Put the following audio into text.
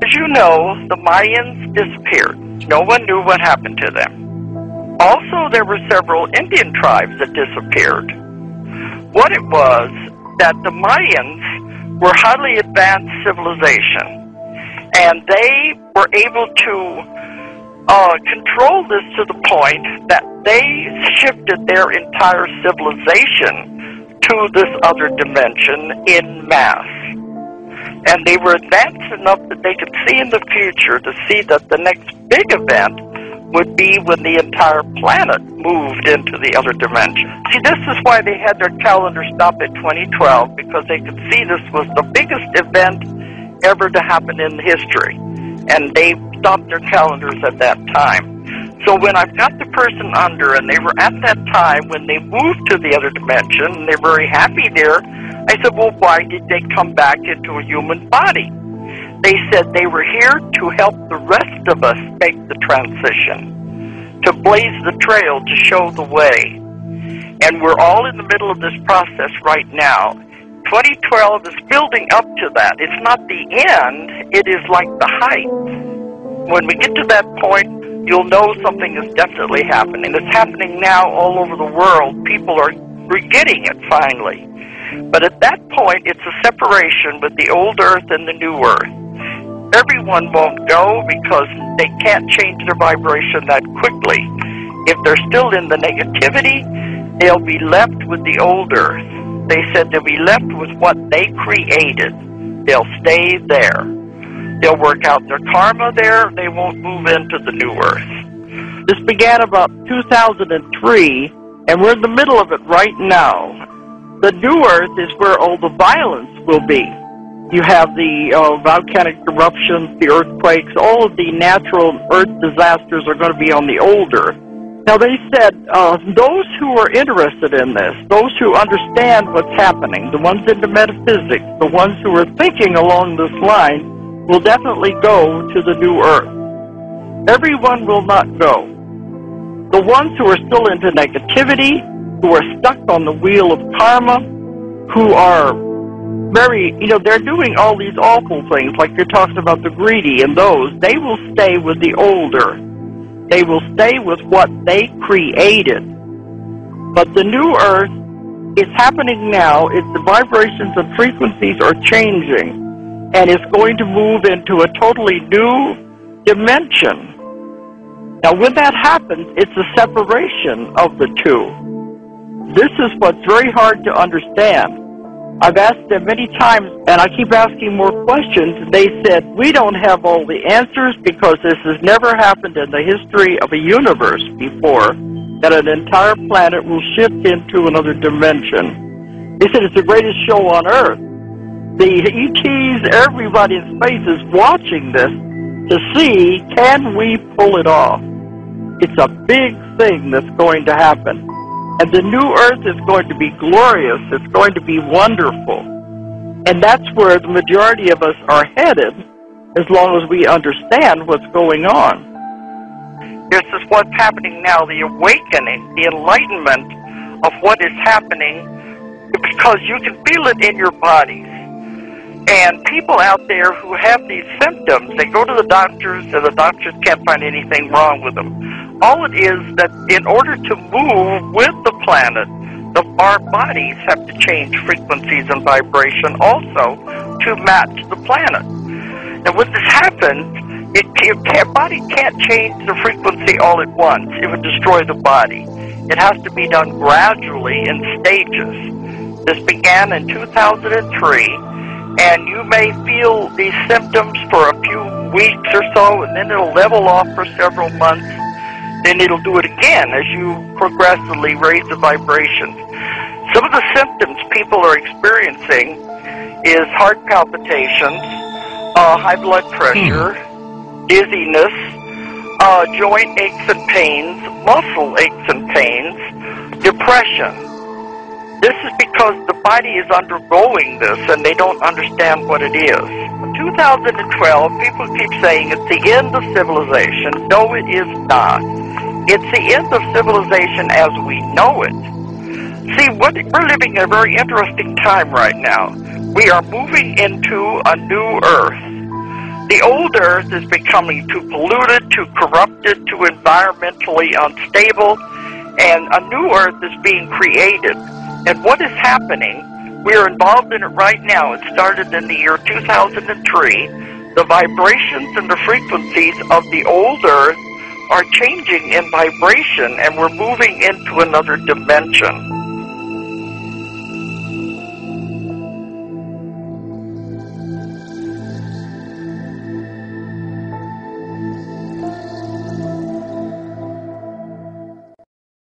As you know, the Mayans disappeared. No one knew what happened to them. Also, there were several Indian tribes that disappeared. What it was that the Mayans were highly advanced civilization, and they were able to control this to the point that they shifted their entire civilization to this other dimension en masse. And they were advanced enough that they could see in the future to see that the next big event would be when the entire planet moved into the other dimension. See, this is why they had their calendar stop at 2012, because they could see this was the biggest event ever to happen in history. And they stopped their calendars at that time. So when I've got the person under, and they were at that time when they moved to the other dimension, and they're very happy there, I said, well, why did they come back into a human body? They said they were here to help the rest of us make the transition, to blaze the trail, to show the way. And we're all in the middle of this process right now. 2012 is building up to that. It's not the end, it is like the height. When we get to that point, you'll know something is definitely happening. It's happening now all over the world. People are getting it finally. But at that point, it's a separation with the old Earth and the new Earth. Everyone won't go because they can't change their vibration that quickly. If they're still in the negativity, they'll be left with the old Earth. They said they'll be left with what they created. They'll stay there. They'll work out their karma there. They won't move into the new Earth. This began about 2003, and we're in the middle of it right now. The new Earth is where all the violence will be. You have the volcanic eruptions, the earthquakes, all of the natural earth disasters are going to be on the old Earth. Now, they said those who are interested in this, those who understand what's happening, the ones into metaphysics, the ones who are thinking along this line, will definitely go to the new Earth. Everyone will not go. The ones who are still into negativity, who are stuck on the wheel of karma, who are very, they're doing all these awful things, like you're talking about the greedy and those, they will stay with the old Earth. They will stay with what they created. But the new Earth is happening now. The vibrations and frequencies are changing, and it's going to move into a totally new dimension. Now, when that happens, it's a separation of the two. This is what's very hard to understand. I've asked them many times, and I keep asking more questions, and they said, we don't have all the answers because this has never happened in the history of a universe before, that an entire planet will shift into another dimension. They said it's the greatest show on Earth. The ETs, everybody in space is watching this to see, can we pull it off? It's a big thing that's going to happen. And the new Earth is going to be glorious. It's going to be wonderful. And that's where the majority of us are headed, as long as we understand what's going on. This is what's happening now, the awakening, the enlightenment of what is happening, because you can feel it in your bodies. And people out there who have these symptoms, they go to the doctors, and the doctors can't find anything wrong with them. All it is that in order to move with the planet, our bodies have to change frequencies and vibration also to match the planet. And when this happens, your body can't change the frequency all at once. It would destroy the body. It has to be done gradually in stages. This began in 2003, and you may feel these symptoms for a few weeks or so, and then it'll level off for several months. Then it'll do it again as you progressively raise the vibrations. Some of the symptoms people are experiencing is heart palpitations, high blood pressure, dizziness, joint aches and pains, muscle aches and pains, depression. This is because the body is undergoing this and they don't understand what it is. In 2012, people keep saying it's the end of civilization. No, it is not. It's the end of civilization as we know it. See, we're living a very interesting time right now. We are moving into a new Earth. The old Earth is becoming too polluted, too corrupted, too environmentally unstable, and a new Earth is being created. And what is happening, we are involved in it right now. It started in the year 2003. The vibrations and the frequencies of the old Earth are changing in vibration, and we're moving into another dimension.